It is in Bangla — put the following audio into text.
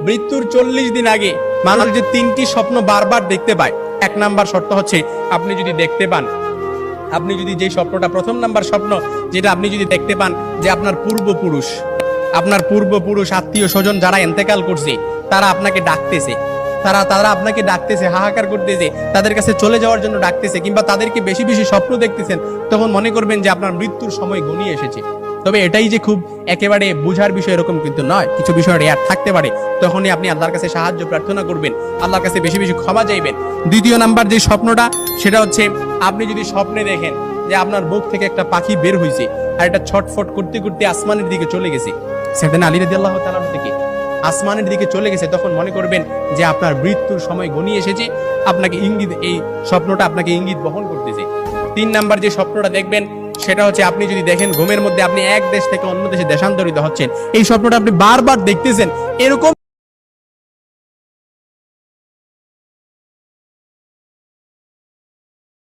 মৃত্যুর 40 দিন আগে মানুষ যে 3টি স্বপ্ন বারবার দেখতে পায়, 1 নাম্বার শর্ত হচ্ছে আপনি যদি দেখতে পান, আপনি যদি যে স্বপ্নটা, প্রথম নাম্বার স্বপ্ন যেটা আপনি যদি দেখতে পান যে আপনার পূর্বপুরুষ আত্মীয় স্বজন যারা ইন্তেকাল করছে তারা আপনাকে ডাকতেছে, তারা আপনাকে ডাকতেছে, হাহাকার করতেছে, তাদের কাছে চলে যাওয়ার জন্য ডাকতেছে, কিংবা তাদেরকে বেশি বেশি স্বপ্ন দেখতেছেন, তখন মনে করবেন যে আপনার মৃত্যুর সময় ঘনিয়ে এসেছে। তবে এটাই যে খুব একেবারে বোঝার বিষয় এরকম কিন্তু নয়, কিছু বিষয় রেয়ার থাকতে পারে। তখনই আপনি আল্লাহর কাছে সাহায্য প্রার্থনা করবেন, আল্লাহর কাছে বেশি বেশি ক্ষমা চাইবেন। দ্বিতীয় নাম্বার যে স্বপ্নটা, সেটা হচ্ছে আপনি যদি স্বপ্নে দেখেন যে আপনার বুক থেকে একটা পাখি বের হয়েছে আর এটা ছটফট করতে করতে আসমানের দিকে চলে গেছে, সাইয়েদনা আলী রাদিয়াল্লাহু তাআলা থেকে আসমানের দিকে চলে গেছে, তখন মনে করবেন যে আপনার মৃত্যুর সময় ঘনিয়ে এসেছে। আপনাকে ইঙ্গিত, এই স্বপ্নটা আপনাকে ইঙ্গিত বহন করতেছে। 3 নাম্বার যে স্বপ্নটা দেখবেন সেটা হচ্ছে আপনি যদি দেখেন ঘুমের মধ্যে আপনি এক দেশ থেকে অন্য দেশে দেশান্তরিত হচ্ছেন, এই স্বপ্নটা আপনি বারবার দেখতেছেন, এরকম